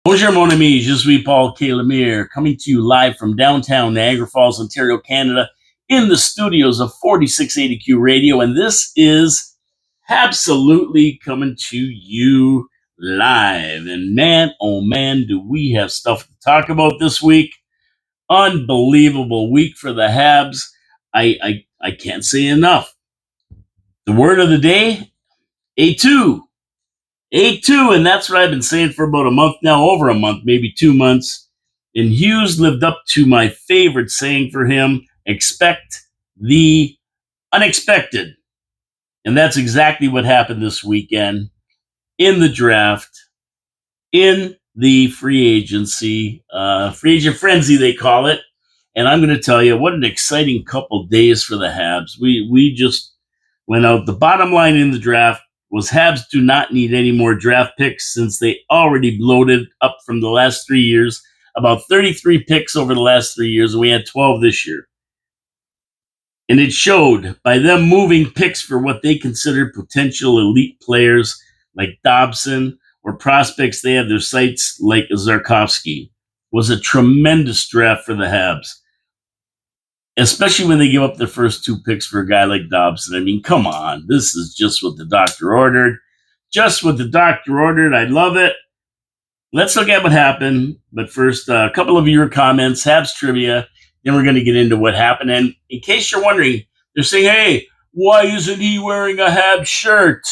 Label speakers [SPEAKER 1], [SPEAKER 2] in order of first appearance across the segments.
[SPEAKER 1] Bonjour, mon ami. Je suis Paul K. Lemire, coming to you live from downtown Niagara Falls, Ontario, Canada, in the studios of 4680Q Radio. And this is Absolutely coming to you live. And man, oh man, do we have stuff to talk about this week. Unbelievable week for the Habs. I can't say enough. The word of the day, A2. A2, and that's what I've been saying for about a month now, over a month, maybe 2 months. And Hughes lived up to my favorite saying for him, expect the unexpected. And that's exactly what happened this weekend in the draft, in the free agency, free agent frenzy, they call it. And I'm going to tell you, what an exciting couple days for the Habs. We just went out. The bottom line in the draft was Habs do not need any more draft picks since they already bloated up from the last 3 years, about 33 picks over the last 3 years, and we had 12 this year. And it showed by them moving picks for what they considered potential elite players like Dobson or prospects they had their sights like Zarkovsky. Was a tremendous draft for the Habs, especially when they give up their first 2 picks for a guy like Dobson. I mean, come on. This is just what the doctor ordered. Just what the doctor ordered. I love it. Let's look at what happened. But first, a couple of your comments, Habs trivia. Then we're going to get into what happened. And in case you're wondering, they're saying, hey, why isn't he wearing a Habs shirt?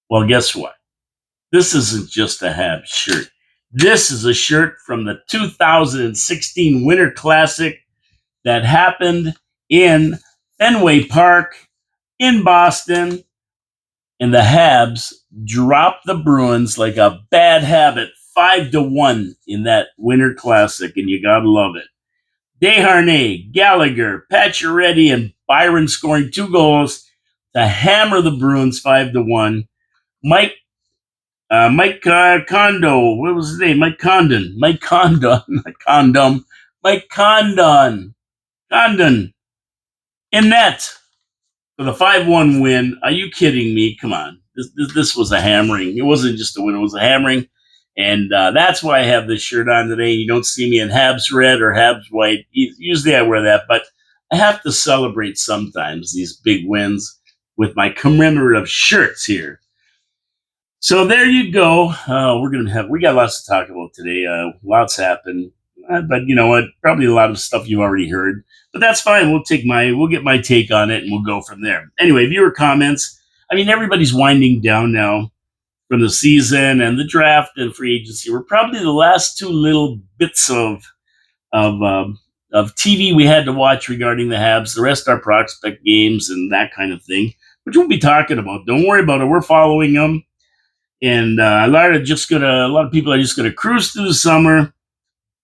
[SPEAKER 1] Well, guess what? This isn't just a Habs shirt. This is a shirt from the 2016 Winter Classic that happened in Fenway Park in Boston. And the Habs dropped the Bruins like a bad habit, 5-1 in that Winter Classic, and you gotta love it. Desharnais, Gallagher, Pacioretty, and Byron scoring 2 goals to hammer the Bruins 5-1. Mike Kondo, what was his name? Mike Condon, in net for the 5-1 win. Are you kidding me? Come on. This was a hammering. It wasn't just a win, it was a hammering. And that's why I have this shirt on today. You don't see me in Habs red or Habs white. Usually I wear that, but I have to celebrate sometimes these big wins with my commemorative shirts here. So there you go. We got lots to talk about today. Lots happened. But you know what? Probably a lot of stuff you've already heard. But that's fine. We'll get my take on it and we'll go from there. Anyway, viewer comments. I mean, everybody's winding down now from the season and the draft and free agency. We're probably the last 2 little bits of TV we had to watch regarding the Habs. The rest are prospect games and that kind of thing, which we'll be talking about. Don't worry about it. We're following them. And a lot of people are just gonna cruise through the summer.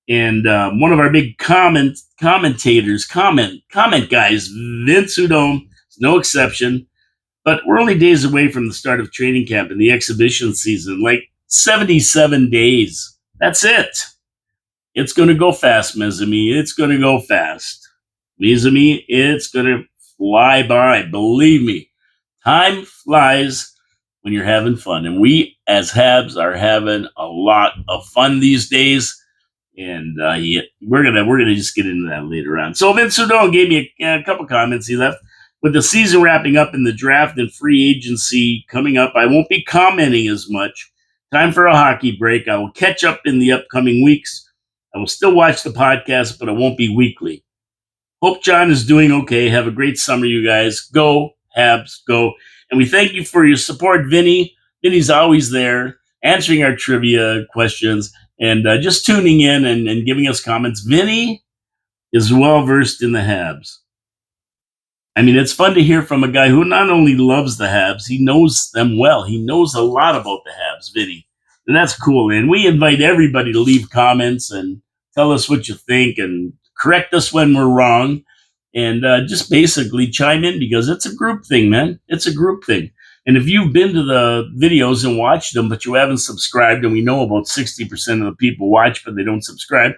[SPEAKER 1] And one of our big comment guys, Vince Hudon, is no exception. But we're only days away from the start of training camp and the exhibition season, like 77 days. That's it. It's going to go fast, mes amis. It's going to go fast. Mes amis, it's going to fly by. Believe me, time flies when you're having fun. And we, as Habs, are having a lot of fun these days. And we're gonna just get into that later on. So Vince Hudon gave me a couple comments. He left. With the season wrapping up and the draft and free agency coming up, I won't be commenting as much. Time for a hockey break. I will catch up in the upcoming weeks. I will still watch the podcast, but it won't be weekly. Hope John is doing okay. Have a great summer, you guys. Go, Habs, go. And we thank you for your support, Vinny. Vinny's always there, answering our trivia questions and just tuning in and giving us comments. Vinny is well-versed in the Habs. I mean, it's fun to hear from a guy who not only loves the Habs, he knows them well. He knows a lot about the Habs, Vinny. And that's cool. And we invite everybody to leave comments and tell us what you think and correct us when we're wrong. And just basically chime in because it's a group thing, man. It's a group thing. And if you've been to the videos and watched them, but you haven't subscribed, and we know about 60% of the people watch, but they don't subscribe,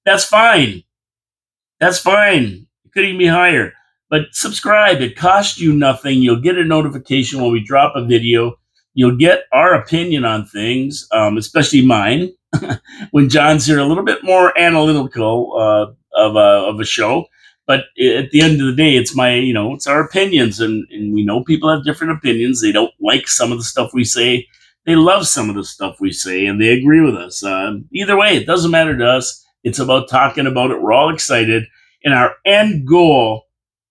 [SPEAKER 1] that's fine. That's fine. It could even be higher. But subscribe. It costs you nothing. You'll get a notification when we drop a video. You'll get our opinion on things, especially mine. when John's here, a little bit more analytical of a show. But at the end of the day, it's it's our opinions, and we know people have different opinions. They don't like some of the stuff we say. They love some of the stuff we say, and they agree with us. Either way, it doesn't matter to us. It's about talking about it. We're all excited, and our end goal.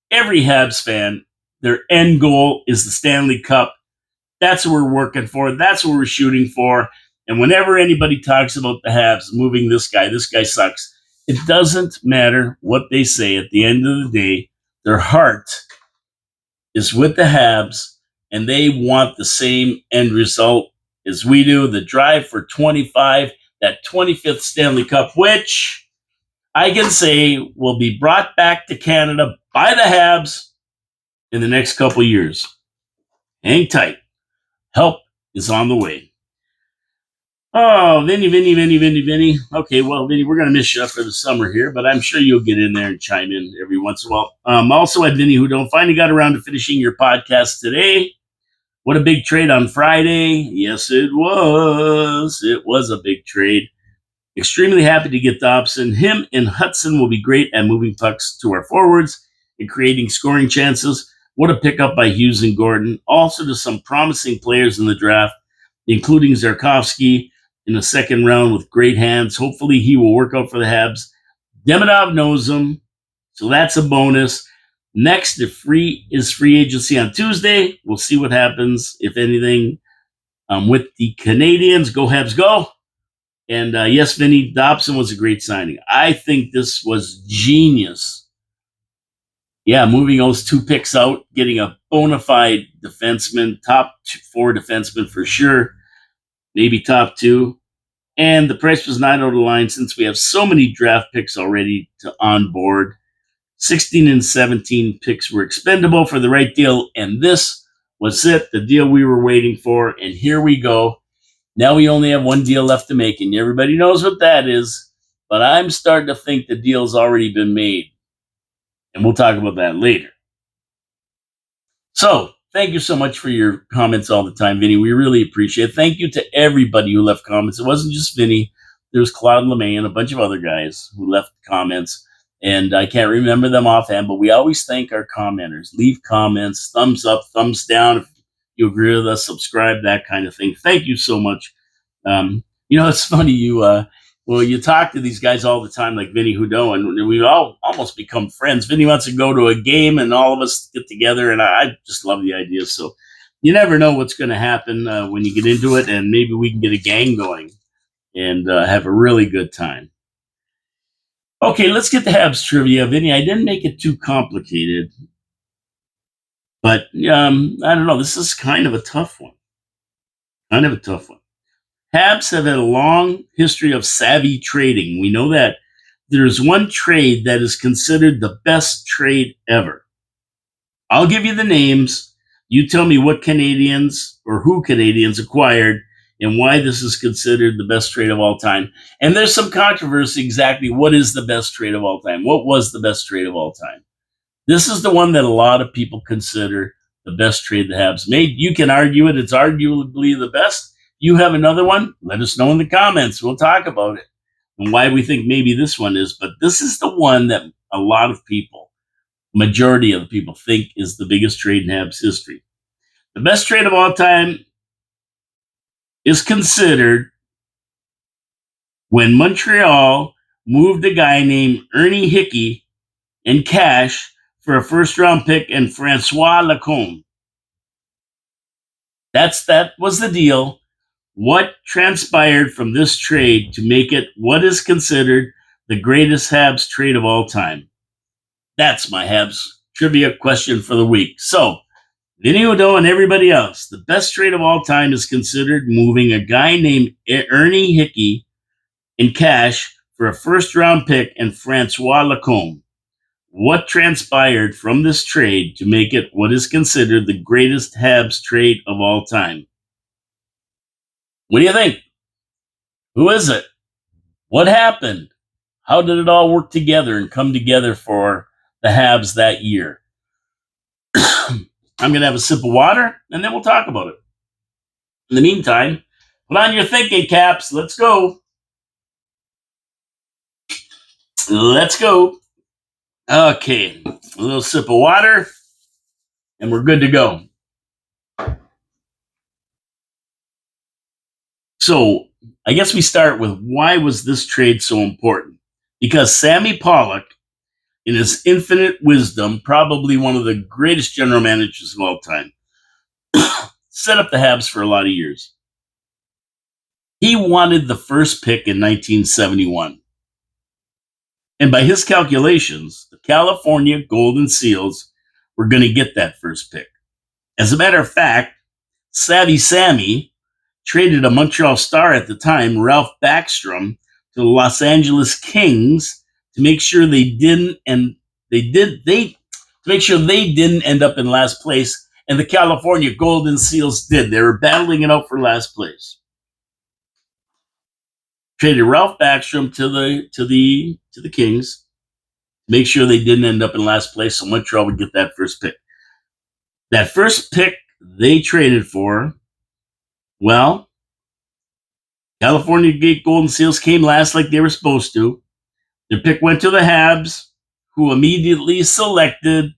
[SPEAKER 1] Every Habs fan, their end goal is the Stanley Cup. That's what we're working for. That's what we're shooting for. And whenever anybody talks about the Habs moving this guy sucks. It doesn't matter what they say. At the end of the day, their heart is with the Habs, and they want the same end result as we do. The drive for 25, that 25th Stanley Cup, which I can say will be brought back to Canada by the Habs in the next couple of years. Hang tight. Help is on the way. Oh, Vinny. Okay, well, Vinny, we're going to miss you for the summer here, but I'm sure you'll get in there and chime in every once in a while. Also, at Vinny Who Don't, finally got around to finishing your podcast today. What a big trade on Friday. Yes, it was. It was a big trade. Extremely happy to get Dobson. Him and Hudson will be great at moving pucks to our forwards and creating scoring chances. What a pickup by Hughes and Gordon. Also to some promising players in the draft, including Zarkovsky in the second round with great hands. Hopefully he will work out for the Habs. Demidov knows him, so that's a bonus. Next, if free agency on Tuesday. We'll see what happens, if anything, with the Canadians. Go Habs, go. And yes, Vinny, Dobson was a great signing. I think this was genius. Yeah, moving those two picks out, getting a bona fide defenseman, top 4 defenseman for sure, maybe top 2. And the price was not out of line since we have so many draft picks already to onboard. 16 and 17 picks were expendable for the right deal, and this was it, the deal we were waiting for. And here we go. Now we only have one deal left to make, and everybody knows what that is. But I'm starting to think the deal's already been made. And we'll talk about that later. So, thank you so much for your comments all the time, Vinny. We really appreciate it. Thank you to everybody who left comments. It wasn't just Vinny. There was Claude LeMay and a bunch of other guys who left comments. And I can't remember them offhand, but we always thank our commenters. Leave comments, thumbs up, thumbs down if you agree with us, subscribe, that kind of thing. Thank you so much. It's funny, you talk to these guys all the time, like Vinny Hudot, and we've all almost become friends. Vinny wants to go to a game, and all of us get together, and I just love the idea. So you never know what's going to happen when you get into it, and maybe we can get a gang going and have a really good time. Okay, let's get the Habs trivia. Vinny, I didn't make it too complicated, but I don't know. This is kind of a tough one. Habs have had a long history of savvy trading. We know that. There's one trade that is considered the best trade ever. I'll give you the names. You tell me what Canadians or who Canadians acquired and why this is considered the best trade of all time. And there's some controversy exactly what is the best trade of all time. What was the best trade of all time? This is the one that a lot of people consider the best trade the Habs made. You can argue it. It's arguably the best. You have another one? Let us know in the comments. We'll talk about it and why we think maybe this one is. But this is the one that a lot of people, majority of the people, think is the biggest trade in Habs history. The best trade of all time is considered when Montreal moved a guy named Ernie Hickey in cash for a first-round pick and Francois Lacombe. That was the deal. What transpired from this trade to make it what is considered the greatest Habs trade of all time? That's my Habs trivia question for the week. So, Vinny Hudot and everybody else, the best trade of all time is considered moving a guy named Ernie Hickey in cash for a first-round pick and Francois Lacombe. What transpired from this trade to make it what is considered the greatest Habs trade of all time? What do you think? Who is it? What happened? How did it all work together and come together for the Habs that year? I'm going to have a sip of water, and then we'll talk about it. In the meantime, put on your thinking caps. Let's go. Let's go. Okay, a little sip of water, and we're good to go. So, I guess we start with why was this trade so important? Because Sammy Pollock, in his infinite wisdom, probably one of the greatest general managers of all time, set up the Habs for a lot of years. He wanted the first pick in 1971. And by his calculations, the California Golden Seals were going to get that first pick. As a matter of fact, Savvy Sammy traded a Montreal Star at the time, Ralph Backstrom, to the Los Angeles Kings to make sure they didn't end up in last place, and the California Golden Seals did. They were battling it out for last place. Traded Ralph Backstrom to the Kings, make sure they didn't end up in last place, so Montreal would get that first pick. That first pick they traded for, well, California Golden Seals came last like they were supposed to. Their pick went to the Habs, who immediately selected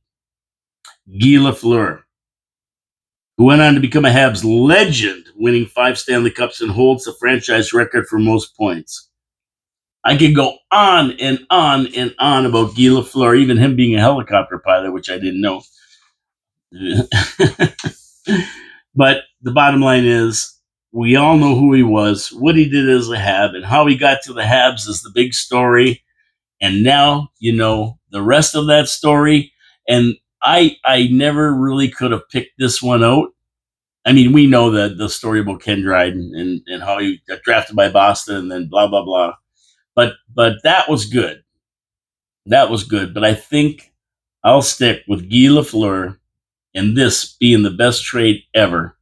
[SPEAKER 1] Guy Lafleur, who went on to become a Habs legend, winning 5 Stanley Cups and holds the franchise record for most points. I could go on and on and on about Guy Lafleur, even him being a helicopter pilot, which I didn't know. But the bottom line is, we all know who he was, what he did as a Hab, and how he got to the Habs is the big story. And now you know the rest of that story. And I never really could have picked this one out. I mean, we know the story about Ken Dryden and how he got drafted by Boston and then blah, blah, blah. But that was good. That was good. But I think I'll stick with Guy Lafleur and this being the best trade ever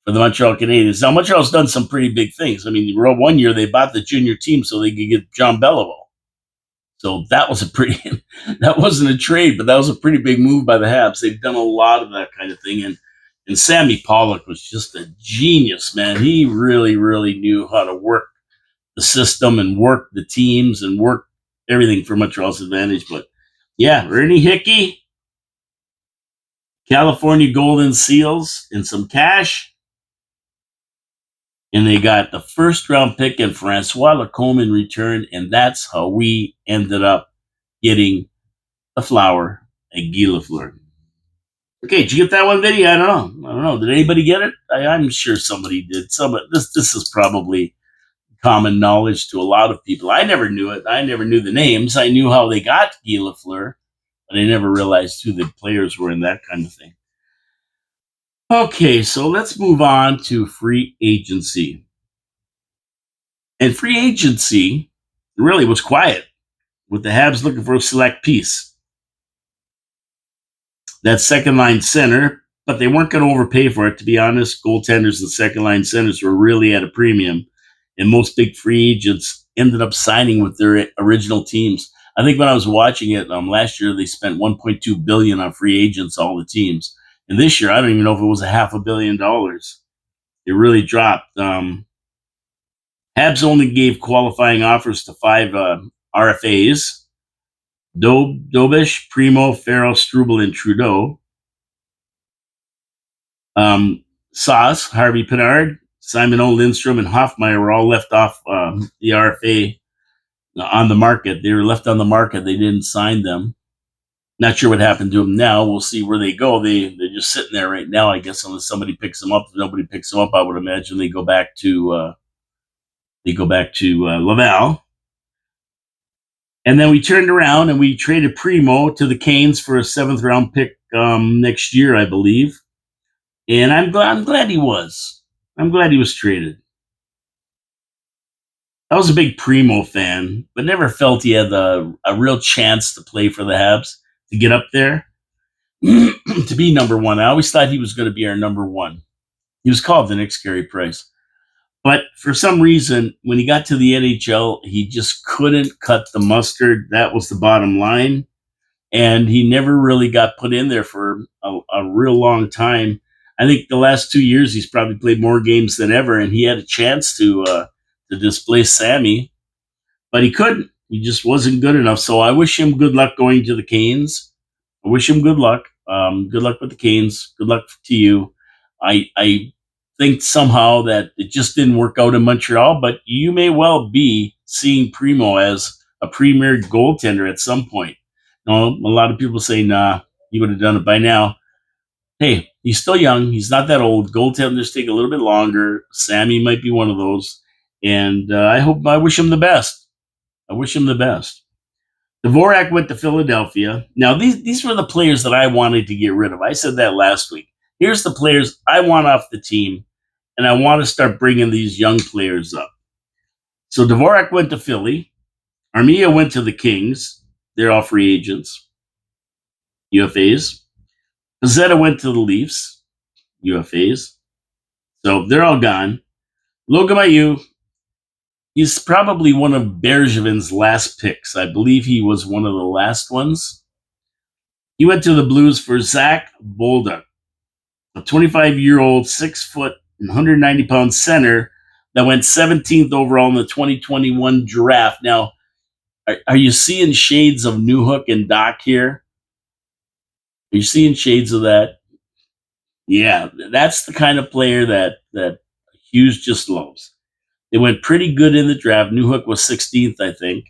[SPEAKER 1] for the Montreal Canadiens. Now, Montreal's done some pretty big things. I mean, one year they bought the junior team so they could get John Beliveau. So that was that wasn't a trade, but that was a pretty big move by the Habs. They've done a lot of that kind of thing. And Sammy Pollock was just a genius, man. He really, really knew how to work the system and work the teams and work everything for Montreal's advantage. But yeah, Ernie Hickey, California Golden Seals, and some cash. And they got the first round pick and Francois Lacombe in return. And that's how we ended up getting a flower and Guy Lafleur. Okay, did you get that one, Vinny? I don't know. Did anybody get it? I'm sure somebody did. This is probably common knowledge to a lot of people. I never knew it. I never knew the names. I knew how they got Guy Lafleur, but I never realized who the players were in that kind of thing. Okay, so let's move on to free agency. And free agency really was quiet, with the Habs looking for a select piece. That second line center, but they weren't going to overpay for it, to be honest. Goaltenders and second line centers were really at a premium, and most big free agents ended up signing with their original teams. I think when I was watching it last year, they spent $1.2 billion on free agents, all the teams. And this year, I don't even know if it was $500 million. It really dropped. Habs only gave qualifying offers to 5 RFAs: Dobish, Primo, Farrell, Struble, and Trudeau. Sauce, Harvey Pinard, Simon O. Lindstrom, and Hoffmeyer were all left off the RFA on the market. They were left on the market. They didn't sign them. Not sure what happened to them now. We'll see where they go. They're just sitting there right now, I guess, unless somebody picks them up. If nobody picks them up, I would imagine they go back to Laval. And then we turned around and we traded Primo to the Canes for a 7th round pick next year, I believe. And I'm glad he was. I'm glad he was traded. I was a big Primo fan, but never felt he had a real chance to play for the Habs, to get up there, to be number one. I always thought he was going to be our number one. He was called the next Carey Price. But for some reason, when he got to the NHL, he just couldn't cut the mustard. That was the bottom line. And he never really got put in there for a real long time. I think the last 2 years, he's probably played more games than ever, and he had a chance to displace Sammy, but he couldn't. He just wasn't good enough. So I wish him good luck going to the Canes. I wish him good luck. Good luck with the Canes. Good luck to you. I think somehow that it just didn't work out in Montreal, but you may well be seeing Primo as a premier goaltender at some point. No, a lot of people say, nah, he would have done it by now. Hey, he's still young. He's not that old. Goaltenders take a little bit longer. Sammy might be one of those. And I wish him the best. I wish him the best. Dvorak went to Philadelphia. Now, these were the players that I wanted to get rid of. I said that last week. Here's the players I want off the team, and I want to start bringing these young players up. So Dvorak went to Philly. Armia went to the Kings. They're all free agents, UFAs. Pizzetta went to the Leafs, UFAs. So they're all gone. Logan Mailloux, he's probably one of Bergevin's last picks. I believe he was one of the last ones. He went to the Blues for Zach Bolduc, a 25-year-old, 6 foot and 190-pound center that went 17th overall in the 2021 draft. Now, are you seeing shades of Newhook and Doc here? Are you seeing shades of that? Yeah, that's the kind of player that Hughes just loves. They went pretty good in the draft. Newhook was 16th, I think,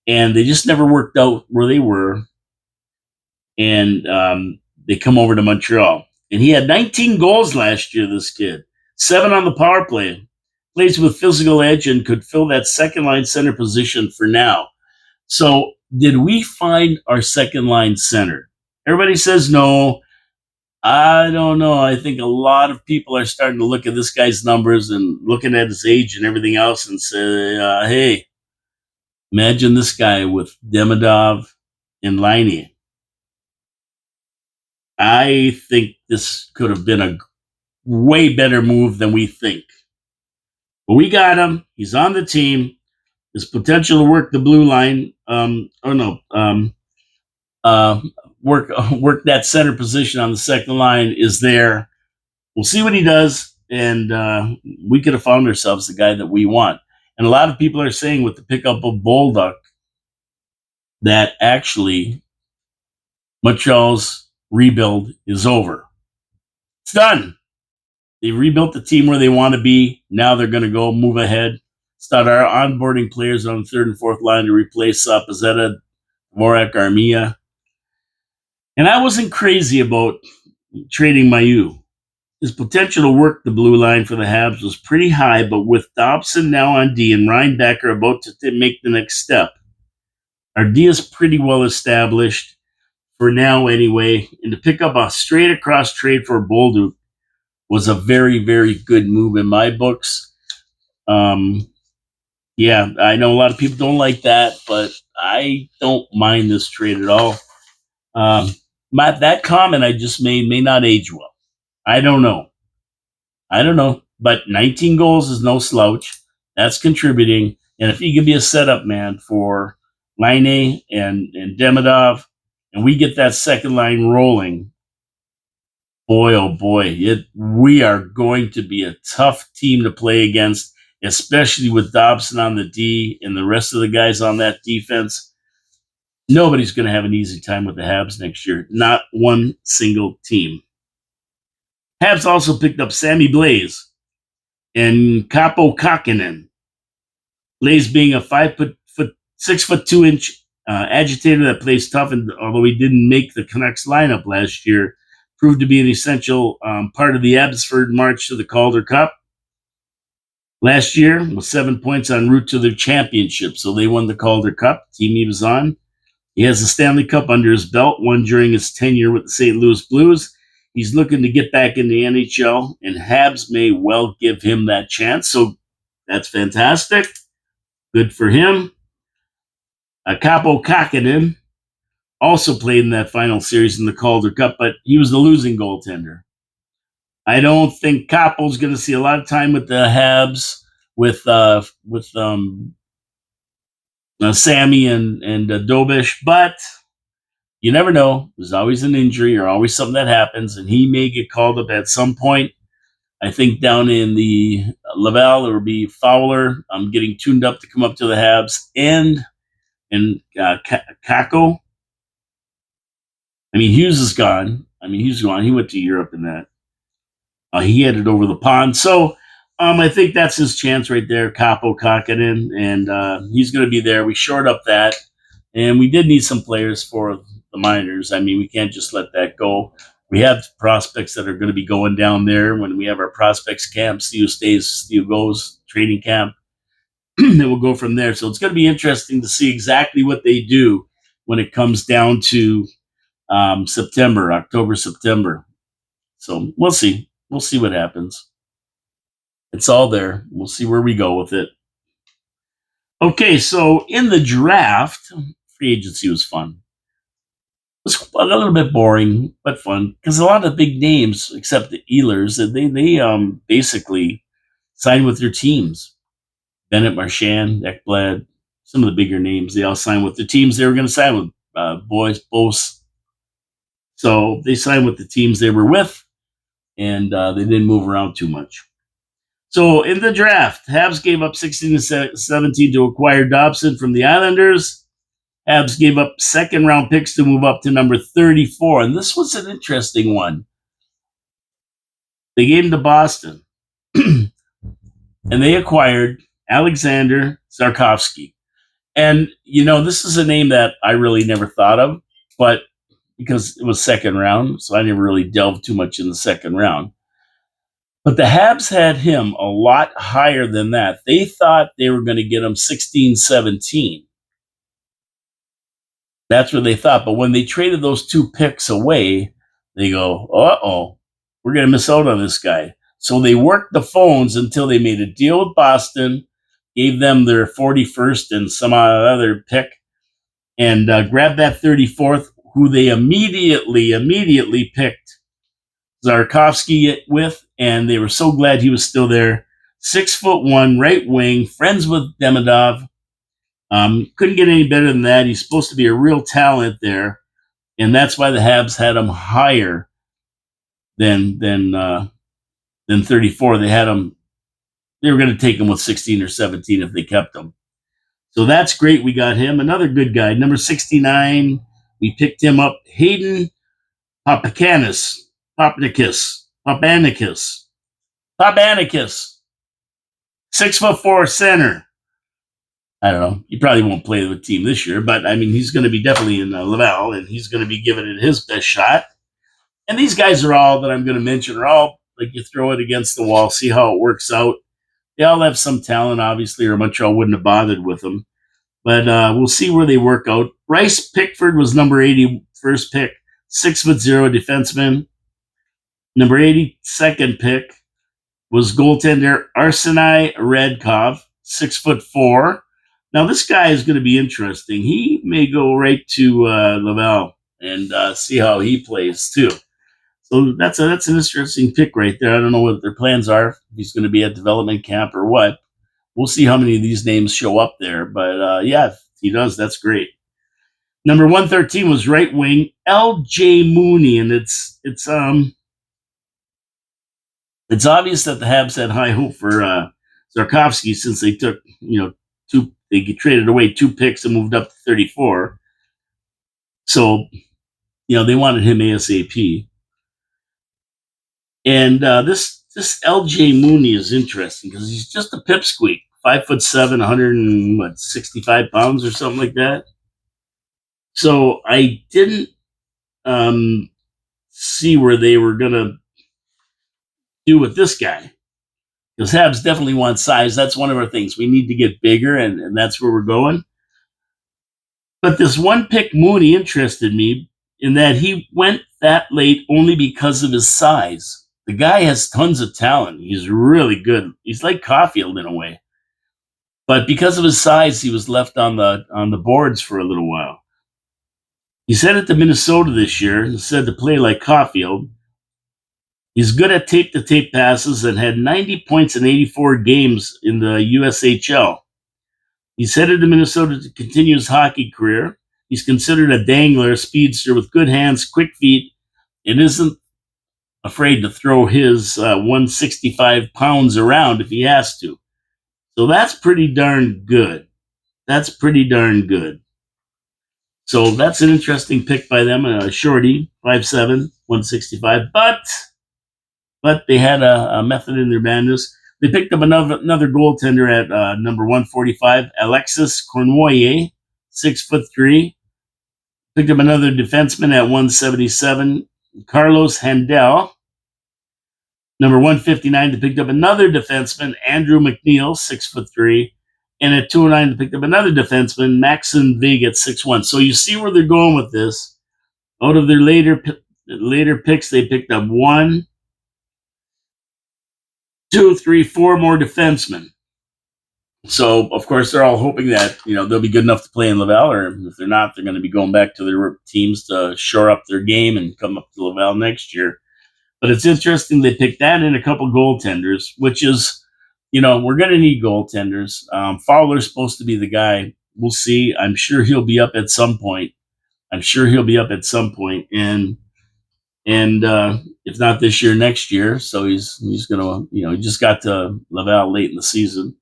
[SPEAKER 1] and they just never worked out where they were. And they come over to Montreal. And he had 19 goals last year, this kid. 7 on the power play. Plays with physical edge and could fill that second line center position for now. So did we find our second line center? Everybody says no. I don't know. I think a lot of people are starting to look at this guy's numbers and looking at his age and everything else and say, hey, imagine this guy with Demidov and Laine. I think this could have been a way better move than we think. But we got him. He's on the team. His potential to work the blue line, work that center position on the second line is there. We'll see what he does, and we could have found ourselves the guy that we want. And a lot of people are saying with the pickup of Bolduc that actually Montreal's rebuild is over. It's done. They rebuilt the team where they want to be. Now they're going to go move ahead, start our onboarding players on the third and fourth line to replace Pizzetta, Dvorak, Armia. And I wasn't crazy about trading Mailloux. His potential to work the blue line for the Habs was pretty high, but with Dobson now on D and Ryan Becker about to make the next step, our D is pretty well established for now anyway. And to pick up a straight across trade for Bolduc was a very, very good move in my books. Yeah, I know a lot of people don't like that, but I don't mind this trade at all. That comment I just made may not age well. I don't know. But 19 goals is no slouch. That's contributing. And if he can be a setup man for Laine and Demidov, and we get that second line rolling, boy, oh boy, we are going to be a tough team to play against, especially with Dobson on the D and the rest of the guys on that defense. Nobody's going to have an easy time with the Habs next year. Not one single team. Habs also picked up Sammy Blais and Capo Kakinen. Blais being a 6'2" agitator that plays tough, and although he didn't make the Canucks lineup last year, proved to be an essential part of the Abbotsford march to the Calder Cup. Last year was 7 points en route to their championship, so they won the Calder Cup, team he was on. He has the Stanley Cup under his belt, won during his tenure with the St. Louis Blues. He's looking to get back in the NHL, and Habs may well give him that chance, so that's fantastic. Good for him. Capo Kakinen also played in that final series in the Calder Cup, but he was the losing goaltender. I don't think Capo's going to see a lot of time with the Habs with Sammy and Dobish, but you never know. There's always an injury or always something that happens, and he may get called up at some point. I think down in the Laval, it will be Fowler. I'm getting tuned up to come up to the Habs. And and Kako. I mean, Hughes is gone. I mean, Hughes is gone. He went to Europe in that. He headed over the pond. So I think that's his chance right there, Capo Kakinen, and he's going to be there. We shored up that, and we did need some players for the minors. I mean, we can't just let that go. We have prospects that are going to be going down there when we have our prospects camp. See who stays, see who goes, training camp. Then we'll go from there. So it's going to be interesting to see exactly what they do when it comes down to September, October, September. So we'll see. We'll see what happens. It's all there. We'll see where we go with it. Okay, so in the draft, free agency was fun. It was a little bit boring, but fun because a lot of big names, except the Ehlers, they basically signed with their teams. Bennett, Marchand, Ekblad, some of the bigger names, they all signed with the teams they were going to sign with. Bose. So they signed with the teams they were with, and they didn't move around too much. So in the draft, Habs gave up 16 to 17 to acquire Dobson from the Islanders. Habs gave up second-round picks to move up to number 34, and this was an interesting one. They gave him to Boston, and they acquired Alexander Zarkovsky. And, this is a name that I really never thought of, but because it was second round, so I never really delved too much in the second round. But the Habs had him a lot higher than that. They thought they were going to get him 16, 17. That's what they thought. But when they traded those two picks away, they go, uh-oh, we're going to miss out on this guy. So they worked the phones until they made a deal with Boston, gave them their 41st and some other pick, and grabbed that 34th, who they immediately picked Zarkovsky with, and they were so glad he was still there. 6'1", right wing, friends with Demidov. Couldn't get any better than that. He's supposed to be a real talent there, and that's why the Habs had him higher than 34. They had him. They were going to take him with 16 or 17 if they kept him. So that's great. We got him. Another good guy, number 69. We picked him up, Hayden Papanicus. 6'4" center. I don't know. He probably won't play with the team this year, but I mean, he's going to be definitely in Laval, and he's going to be giving it his best shot. And these guys are all that I'm going to mention are all like you throw it against the wall, see how it works out. They all have some talent, obviously, or Montreal wouldn't have bothered with them. But we'll see where they work out. Bryce Pickford was number 80, first pick, 6'0" defenseman. Number 82nd pick was goaltender Arseny Radkov, 6'4". Now this guy is going to be interesting. He may go right to Laval and see how he plays too. So that's an interesting pick right there. I don't know what their plans are. If he's going to be at development camp or what. We'll see how many of these names show up there. But yeah, if he does, that's great. Number 113 was right wing L.J. Mooney, and it's obvious that the Habs had high hope for Zarkovsky since they took they traded away two picks and moved up to 34. So they wanted him ASAP. And this L.J. Mooney is interesting because he's just a pipsqueak, 5'7", 165 pounds or something like that. So I didn't see where they were going to do with this guy. Because Habs definitely want size. That's one of our things. We need to get bigger, and that's where we're going. But this one pick, Mooney, interested me in that he went that late only because of his size. The guy has tons of talent. He's really good. He's like Caulfield in a way. But because of his size, he was left on the boards for a little while. He's headed to Minnesota this year and said to play like Caulfield. He's good at tape-to-tape passes and had 90 points in 84 games in the USHL. He's headed to Minnesota to continue his hockey career. He's considered a dangler, speedster with good hands, quick feet, and isn't afraid to throw his 165 pounds around if he has to. So that's pretty darn good. So that's an interesting pick by them. Shorty, 5'7", 165. But they had a method in their madness. They picked up another goaltender at number 145, Alexis Cornoyer, 6'3". Picked up another defenseman at 177, Carlos Handel. Number 159, they picked up another defenseman, Andrew McNeil, 6'3". And at 209, they picked up another defenseman, Maxim Vig at 6'1". So you see where they're going with this. Out of their later picks, they picked up 1, 2, 3, 4 more defensemen. So, of course, they're all hoping that, they'll be good enough to play in Laval, or if they're not, they're going to be going back to their teams to shore up their game and come up to Laval next year. But it's interesting they picked that and a couple goaltenders, which is, we're going to need goaltenders. Fowler's supposed to be the guy. We'll see. I'm sure he'll be up at some point. And if not this year, next year. So he's gonna, he just got to Laval late in the season.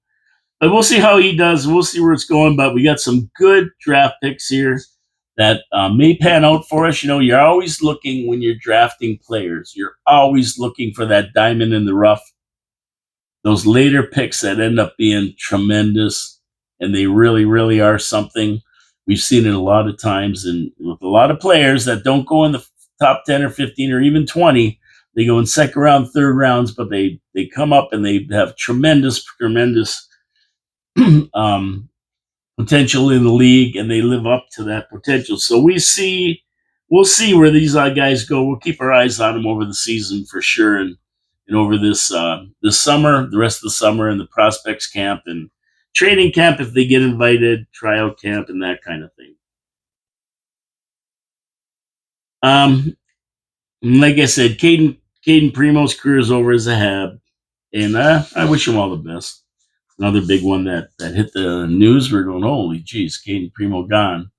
[SPEAKER 1] But we'll see how he does. We'll see where it's going. But we got some good draft picks here that may pan out for us. You're always looking when you're drafting players. You're always looking for that diamond in the rough. Those later picks that end up being tremendous, and they really, really are something. We've seen it a lot of times, and with a lot of players that don't go in the top 10 or 15 or even 20, they go in second round, third rounds, but they come up and they have tremendous potential in the league, and they live up to that potential. So we'll see where these guys go. We'll keep our eyes on them over the season for sure, and over this summer, the rest of the summer, and the prospects camp and training camp if they get invited, tryout camp, and that kind of thing. Like I said, Caden Primo's career is over as a HAB, and I wish him all the best. Another big one that hit the news. We're going, holy geez, Caden Primo gone.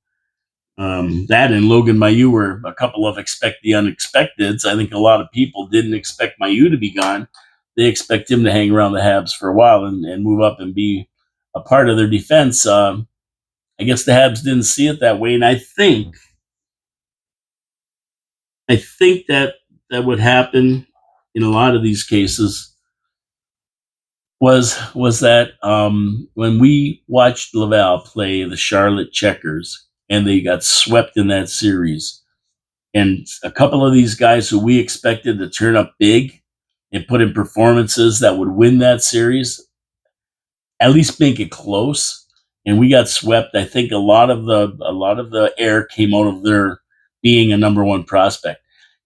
[SPEAKER 1] That and Logan Mailloux were a couple of expect the unexpecteds. I think a lot of people didn't expect Mailloux to be gone. They expect him to hang around the Habs for a while and move up and be a part of their defense. I guess the Habs didn't see it that way, and I think that would happen in a lot of these cases. Was that when we watched Laval play the Charlotte Checkers and they got swept in that series, and a couple of these guys who we expected to turn up big and put in performances that would win that series, at least make it close, and we got swept. I think a lot of the air came out of their being a number one prospect,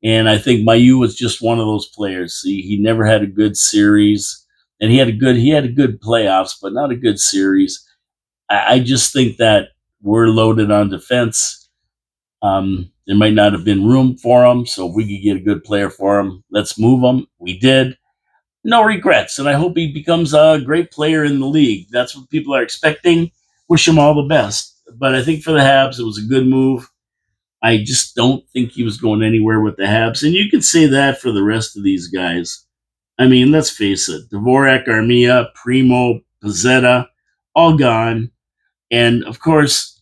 [SPEAKER 1] and I think Mailloux was just one of those players. He never had a good series. And he had a good playoffs, but not a good series. I just think that we're loaded on defense. There might not have been room for him, so if we could get a good player for him, let's move him. We did. No regrets, and I hope he becomes a great player in the league. That's what people are expecting. Wish him all the best. But I think for the Habs, it was a good move. I just don't think he was going anywhere with the Habs, and you can say that for the rest of these guys. I mean, let's face it, Dvorak, Armia, Primo, Pizzetta, all gone. And of course,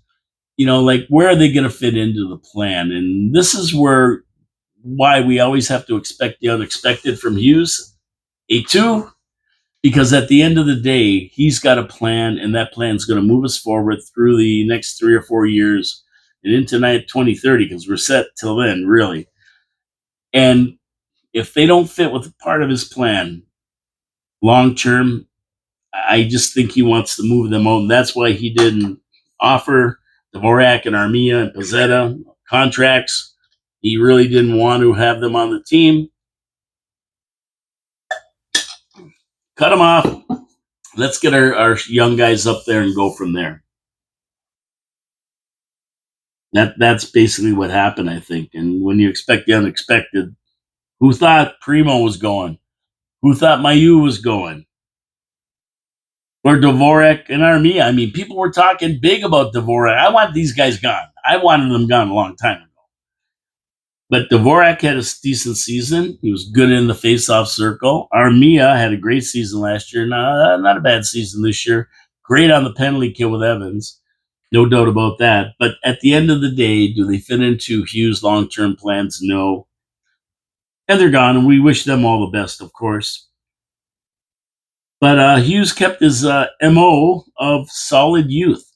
[SPEAKER 1] where are they going to fit into the plan? And this is why we always have to expect the unexpected from Hughes. A2, because at the end of the day, he's got a plan, and that plan is going to move us forward through the next 3 or 4 years and into 2030, because we're set till then, really. And if they don't fit with part of his plan long term, I just think he wants to move them out. And that's why he didn't offer Dvorak and Armia and Pizzetta contracts. He really didn't want to have them on the team. Cut them off. Let's get our young guys up there and go from there. That's basically what happened, I think. And when you expect the unexpected, who thought Primo was going? Who thought Mailloux was going? Or Dvorak and Armia. I mean, people were talking big about Dvorak. I want these guys gone. I wanted them gone a long time ago. But Dvorak had a decent season. He was good in the face-off circle. Armia had a great season last year. Not a bad season this year. Great on the penalty kill with Evans. No doubt about that. But at the end of the day, do they fit into Hughes' long term plans? No. And they're gone, and we wish them all the best, of course. But Hughes kept his MO of solid youth.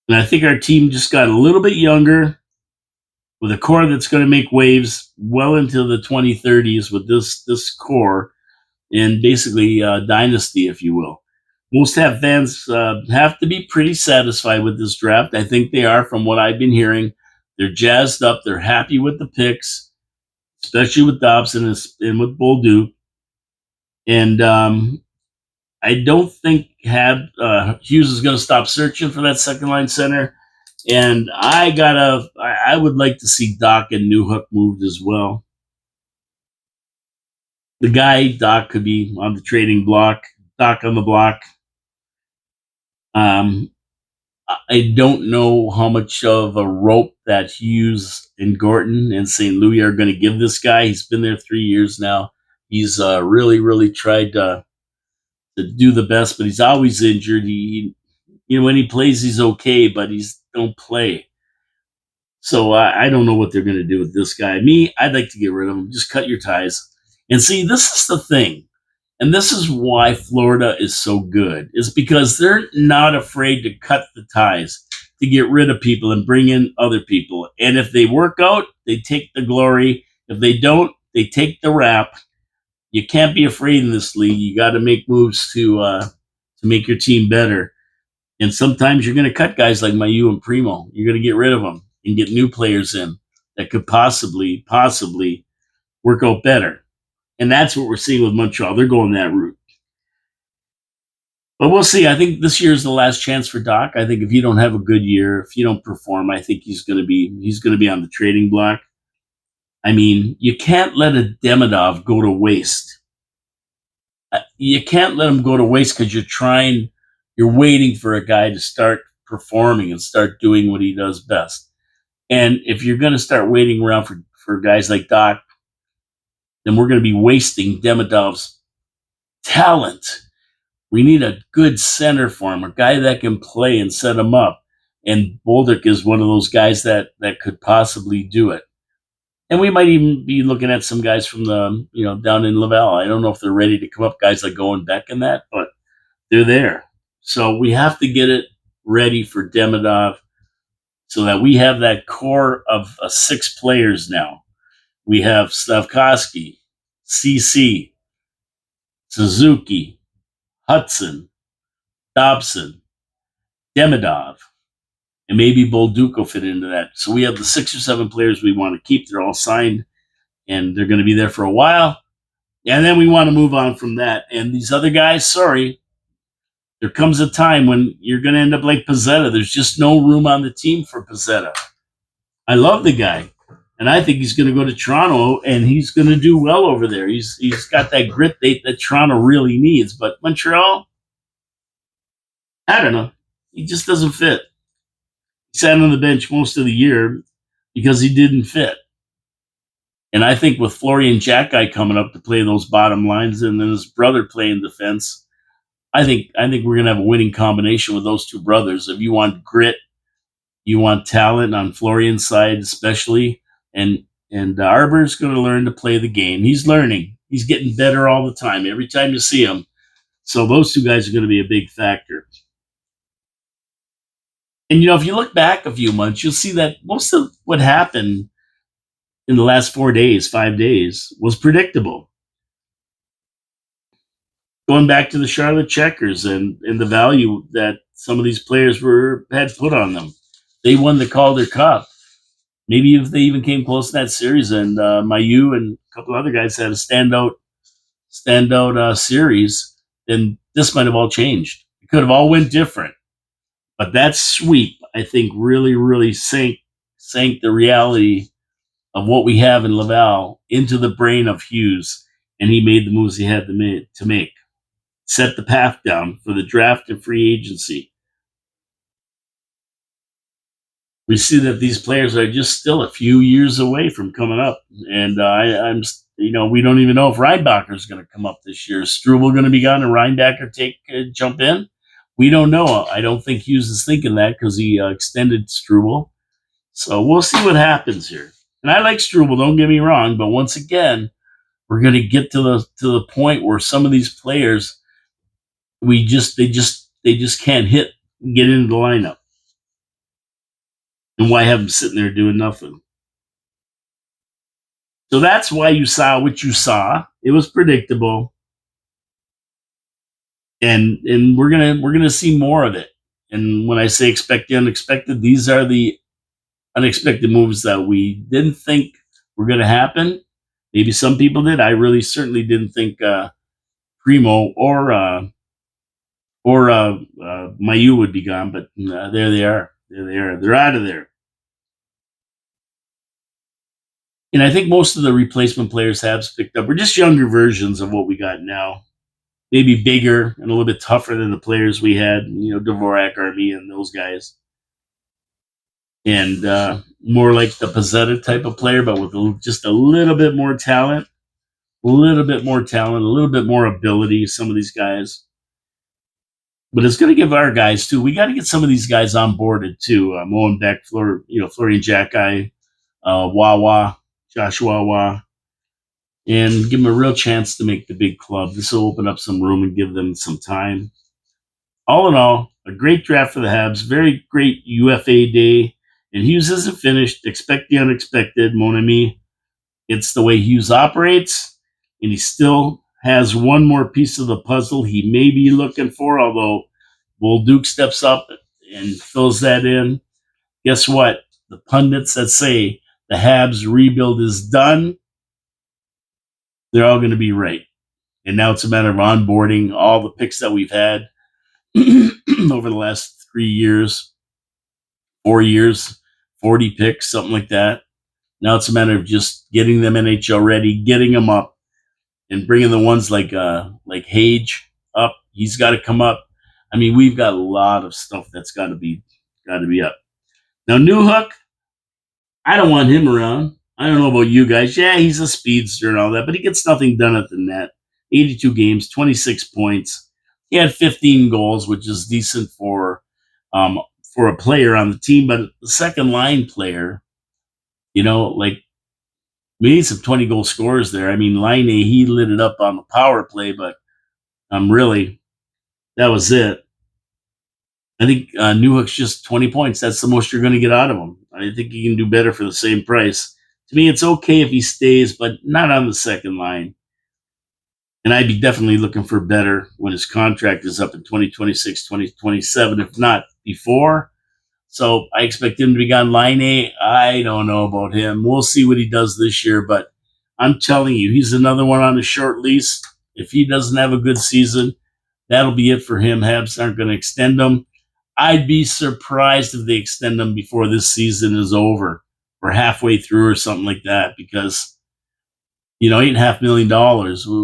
[SPEAKER 1] And I think our team just got a little bit younger with a core that's going to make waves well into the 2030s with this core and basically dynasty, if you will. Most have fans have to be pretty satisfied with this draft. I think they are, from what I've been hearing. They're jazzed up. They're happy with the picks, especially with Dobson and with Bolduc. And I don't think Hughes is going to stop searching for that second line center. And I would like to see Doc and Newhook moved as well. The guy Doc could be on the trading block, Doc on the block. Um, I don't know how much of a rope that Hughes and Gorton and St. Louis are going to give this guy. He's been there 3 years now. He's really, really tried to do the best, but he's always injured. When he plays, he's okay, but he's don't play. So I don't know what they're going to do with this guy. Me, I'd like to get rid of him. Just cut your ties. And see, this is the thing. And this is why Florida is so good, is because they're not afraid to cut the ties, to get rid of people and bring in other people. And if they work out, they take the glory. If they don't, they take the rap. You can't be afraid in this league. You got to make moves to make your team better. And sometimes you're going to cut guys like Mayu and Primo. You're going to get rid of them and get new players in that could possibly work out better. And that's what we're seeing with Montreal. They're going that route. But we'll see. I think this year is the last chance for Doc. I think if you don't have a good year, if you don't perform, I think he's going to be on the trading block. I mean, you can't let a Demidov go to waste. You can't let him go to waste because you're waiting for a guy to start performing and start doing what he does best. And if you're going to start waiting around for guys like Doc, then we're going to be wasting Demidov's talent. We need a good center for him, a guy that can play and set him up. And Bolduc is one of those guys that could possibly do it. And we might even be looking at some guys from down in Laval. I don't know if they're ready to come up, guys like Owen Beck and that, but they're there. So we have to get it ready for Demidov so that we have that core of 6 players now. We have Slavkovsky, CC, Suzuki, Hudson, Dobson, Demidov, and maybe Bolduc will fit into that. So we have the 6 or 7 players we want to keep. They're all signed, and they're going to be there for a while. And then we want to move on from that. And these other guys, sorry, there comes a time when you're going to end up like Pizzetta. There's just no room on the team for Pizzetta. I love the guy, and I think he's going to go to Toronto, and he's going to do well over there. He's got that grit that Toronto really needs. But Montreal, I don't know. He just doesn't fit. He sat on the bench most of the year because he didn't fit. And I think with Florian Xhekaj coming up to play those bottom lines and then his brother playing defense, I think we're going to have a winning combination with those two brothers. If you want grit, you want talent on Florian's side especially, and Arber's going to learn to play the game. He's learning. He's getting better all the time, every time you see him. So those two guys are going to be a big factor. And, if you look back a few months, you'll see that most of what happened in the last 5 days, was predictable. Going back to the Charlotte Checkers and the value that some of these players had put on them. They won the Calder Cup. Maybe if they even came close in that series, and Mayu and a couple other guys had a standout series, then this might have all changed. It could have all went different. But that sweep, I think, really, really sank the reality of what we have in Laval into the brain of Hughes, and he made the moves he had to make. Set the path down for the draft and free agency. We see that these players are just still a few years away from coming up, and we don't even know if Reinbacher is going to come up this year. Is Struble going to be gone and Reinbacher jump in? We don't know. I don't think Hughes is thinking that because he extended Struble. So we'll see what happens here. And I like Struble, don't get me wrong, but once again, we're going to get to the point where some of these players they just can't get into the lineup. And why have them sitting there doing nothing? So that's why you saw what you saw. It was predictable, and we're gonna see more of it. And when I say expect the unexpected, these are the unexpected moves that we didn't think were going to happen. Maybe some people did. I really certainly didn't think Primo or Mayu would be gone, but there they are. There they are. They're out of there. And I think most of the replacement players Habs picked up were just younger versions of what we got now. Maybe bigger and a little bit tougher than the players we had, Dvorak, RV, and those guys. And more like the Pizzetta type of player, but with just a little bit more talent, a little bit more talent, a little bit more ability. Some of these guys, but it's going to give our guys too. We got to get some of these guys onboarded too. Moen Beck, Florian Jacki, Wawa, Joshua Wawa, and give them a real chance to make the big club. This will open up some room and give them some time. All in all, a great draft for the Habs. Very great UFA day. And Hughes isn't finished. Expect the unexpected, mon ami. It's the way Hughes operates, and he still has one more piece of the puzzle he may be looking for, although Bull Duke steps up and fills that in. Guess what? The pundits that say the Habs rebuild is done, they're all going to be right. And now it's a matter of onboarding all the picks that we've had over the last 3 years, 4 years, 40 picks, something like that. Now it's a matter of just getting them NHL ready, getting them up, and bringing the ones like Hage up. He's got to come up. I mean, we've got a lot of stuff that's got to be up. Now, Newhook, I don't want him around. I don't know about you guys. Yeah, he's a speedster and all that, but he gets nothing done at the net. 82 games, 26 points. He had 15 goals, which is decent for a player on the team, but the second line player, like we need some 20 goal scorers there. I mean, Laine, he lit it up on the power play, but really, that was it. I think Newhook's just 20 points. That's the most you're going to get out of him. I think he can do better for the same price. To me, it's okay if he stays, but not on the second line. And I'd be definitely looking for better when his contract is up in 2026, 2027, if not before. So I expect him to be gone. Laine, I don't know about him. We'll see what he does this year, but I'm telling you, he's another one on a short lease. If he doesn't have a good season, that'll be it for him. Habs aren't going to extend him. I'd be surprised if they extend him before this season is over or halfway through or something like that because, $8.5 million.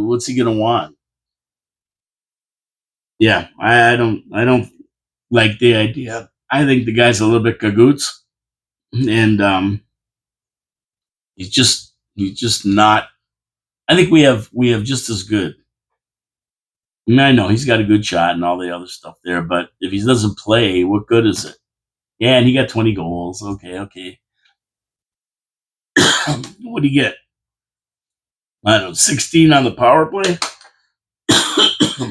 [SPEAKER 1] What's he going to want? Yeah, I don't like the idea. I think the guy's a little bit cagoots, and he's just not. I think we have just as good. And I know he's got a good shot and all the other stuff there, but if he doesn't play, what good is it? Yeah, and he got 20 goals. Okay. What do you get? I don't know, 16 on the power play.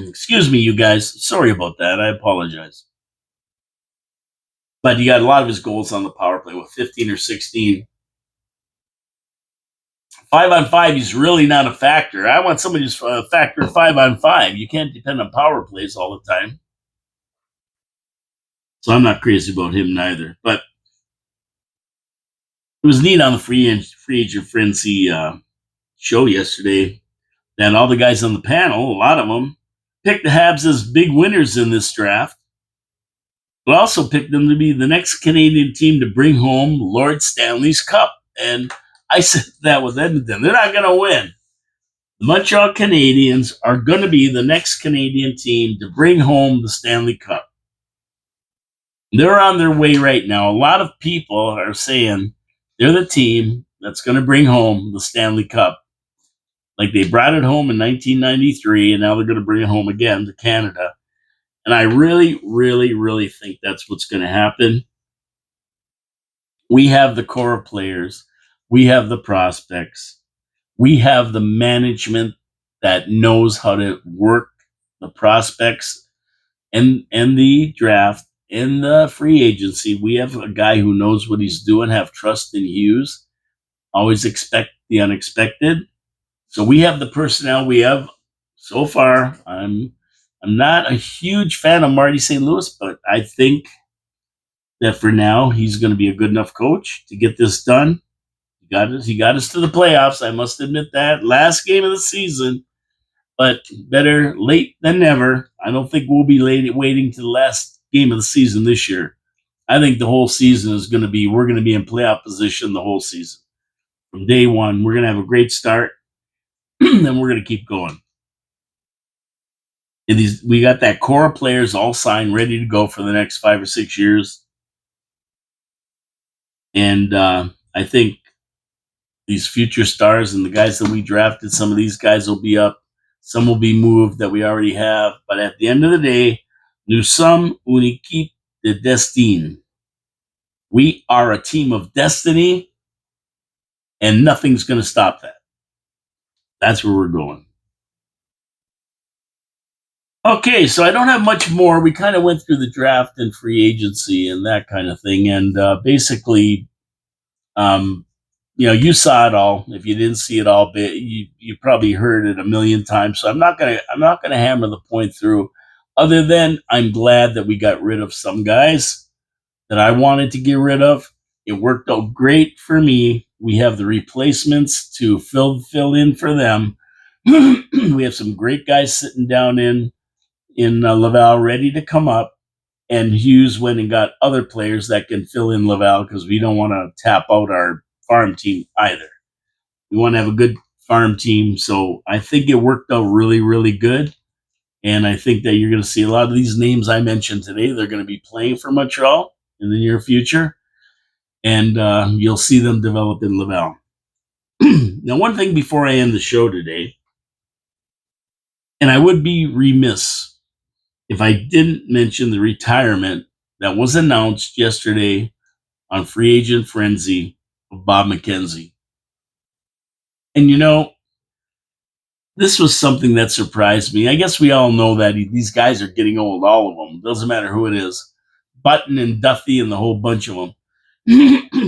[SPEAKER 1] Excuse me, you guys. Sorry about that. I apologize. But he got a lot of his goals on the power play with 15 or 16. 5-on-5, he's really not a factor. I want somebody who's a factor 5-on-5. You can't depend on power plays all the time. So I'm not crazy about him neither. But it was neat on the free agent frenzy show yesterday that all the guys on the panel, a lot of them, picked the Habs as big winners in this draft, but also picked them to be the next Canadian team to bring home Lord Stanley's Cup. And I said that with Edmonton. They're not going to win. The Montreal Canadiens are going to be the next Canadian team to bring home the Stanley Cup. They're on their way right now. A lot of people are saying they're the team that's going to bring home the Stanley Cup. Like they brought it home in 1993, and now they're going to bring it home again to Canada. And I really, really, really think that's what's going to happen. We have the core of players, we have the prospects, we have the management that knows how to work the prospects and the draft and the free agency. We have a guy who knows what he's doing, have trust in Hughes, always expect the unexpected. So we have the personnel we have so far. I'm not a huge fan of Marty St. Louis, but I think that for now he's going to be a good enough coach to get this done. He got us to the playoffs. I must admit that last game of the season, but better late than never. I don't think we'll be waiting to the last game of the season this year. I think the whole season is going to be we're going to be in playoff position the whole season from day one. We're going to have a great start, and we're going to keep going. And we got that core of players all signed, ready to go for the next 5 or 6 years. And I think these future stars and the guys that we drafted, some of these guys will be up, some will be moved that we already have. But at the end of the day, nous sommes une équipe de destin. We are a team of destiny, and nothing's going to stop that. That's where we're going. Okay, so I don't have much more. We kind of went through the draft and free agency and that kind of thing, and basically, um, you saw it all. If you didn't see it all, you probably heard it a million times. So I'm not gonna hammer the point through. Other than I'm glad that we got rid of some guys that I wanted to get rid of. It worked out great for me. We have the replacements to fill in for them. We have some great guys sitting down in Laval ready to come up. And Hughes went and got other players that can fill in Laval because we don't want to tap out our farm team either. We want to have a good farm team. So I think it worked out really, really good. And I think that you're going to see a lot of these names I mentioned today. They're going to be playing for Montreal in the near future. And you'll see them develop in Laval. Now, one thing before I end the show today, and I would be remiss if I didn't mention the retirement that was announced yesterday on Free Agent Frenzy of Bob McKenzie. And this was something that surprised me. I guess we all know that these guys are getting old, all of them. Doesn't matter who it is. Button and Duffy and the whole bunch of them.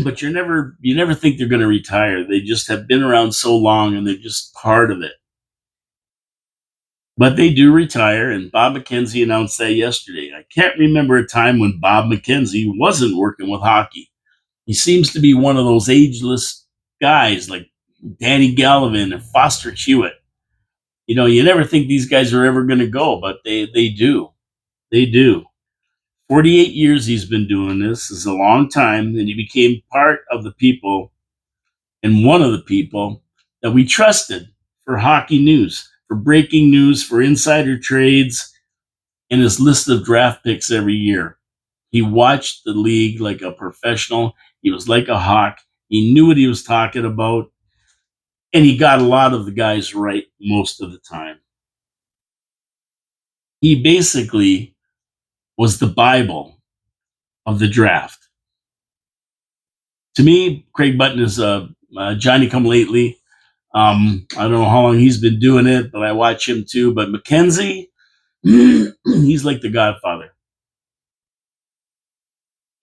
[SPEAKER 1] But you never think they're going to retire. They just have been around so long and they're just part of it. But they do retire, and Bob McKenzie announced that yesterday. I can't remember a time when Bob McKenzie wasn't working with hockey. He seems to be one of those ageless guys like Danny Gallivan and Foster Hewitt. You never think these guys are ever going to go, but they do. They do. 48 years he's been doing this. This is a long time, and he became part of the people and one of the people that we trusted for hockey news, for breaking news, for insider trades, and his list of draft picks every year. He watched the league like a professional. He was like a hawk. He knew what he was talking about, and he got a lot of the guys right most of the time. He basically was the Bible of the draft. To me, Craig Button is a Johnny come lately. I don't know how long he's been doing it, but I watch him too. But McKenzie, he's like the Godfather.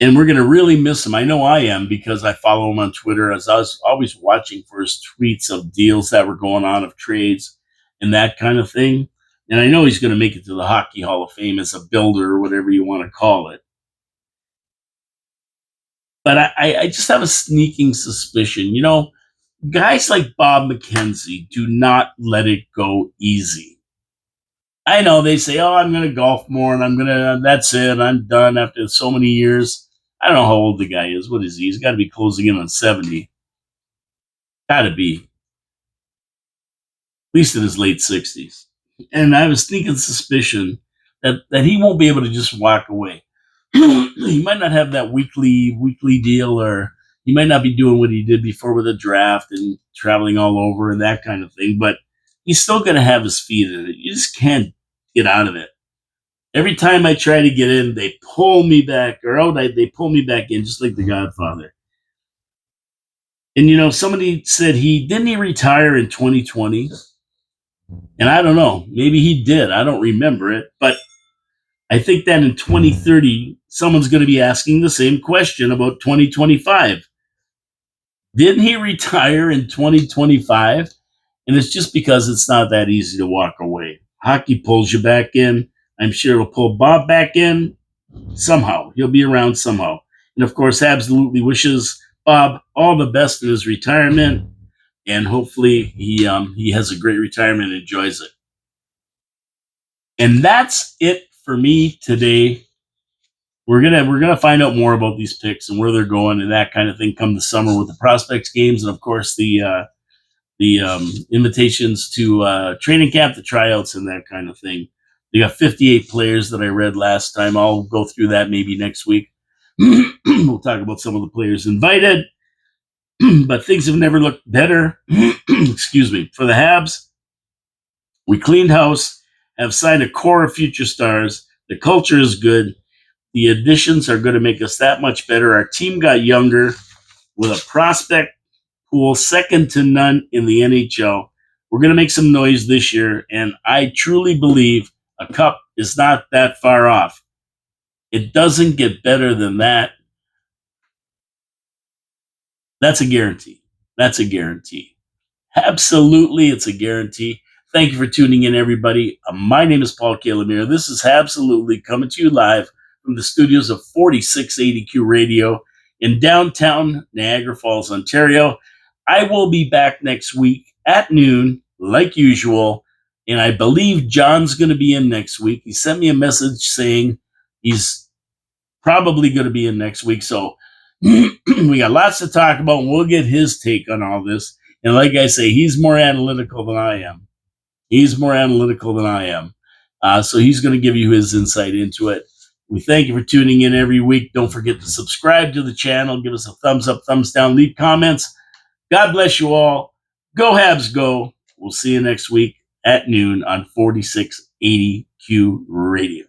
[SPEAKER 1] And we're going to really miss him. I know I am because I follow him on Twitter. As I was always watching for his tweets of deals that were going on, of trades and that kind of thing. And I know he's going to make it to the Hockey Hall of Fame as a builder or whatever you want to call it. But I just have a sneaking suspicion. Guys like Bob McKenzie do not let it go easy. I know they say, "Oh, I'm going to golf more, and that's it. I'm done after so many years." I don't know how old the guy is. What is he? He's got to be closing in on 70. Got to be. At least in his late 60s. And I have a sneaking suspicion that he won't be able to just walk away. He might not have that weekly deal, or he might not be doing what he did before with the draft and traveling all over and that kind of thing, but he's still going to have his feet in it. You just can't get out of it. Every time I try to get in, they pull me back, or they pull me back in, just like the Godfather. And somebody said he retire in 2020, and I don't know, maybe he did. I don't remember it, but I think that in 2030, someone's going to be asking the same question about 2025. Didn't he retire in 2025? And it's just because it's not that easy to walk away. Hockey pulls you back in. I'm sure it'll pull Bob back in somehow. He'll be around somehow. And of course, absolutely wishes Bob all the best in his retirement. And hopefully he has a great retirement and enjoys it. And that's it for me today. We're gonna find out more about these picks and where they're going and that kind of thing come the summer with the prospects games and of course the invitations to training camp, the tryouts, and that kind of thing. They got 58 players that I read last time. I'll go through that maybe next week. We'll talk about some of the players invited, but things have never looked better. Excuse me. For the Habs, we cleaned house, have signed a core of future stars. The culture is good. The additions are going to make us that much better. Our team got younger with a prospect pool second to none in the NHL. We're going to make some noise this year, and I truly believe a cup is not that far off. It doesn't get better than that. That's a guarantee. That's a guarantee. Absolutely, it's a guarantee. Thank you for tuning in, everybody. My name is Paul Calamir. This is Absolutely coming to you live from the studios of 4680Q Radio in downtown Niagara Falls, Ontario. I will be back next week at noon, like usual, and I believe John's going to be in next week. He sent me a message saying he's probably going to be in next week. So we got lots to talk about, and we'll get his take on all this. And like I say, he's more analytical than I am. He's more analytical than I am. So he's going to give you his insight into it. We thank you for tuning in every week. Don't forget to subscribe to the channel. Give us a thumbs up, thumbs down, leave comments. God bless you all. Go Habs, go. We'll see you next week at noon on 4680Q Radio.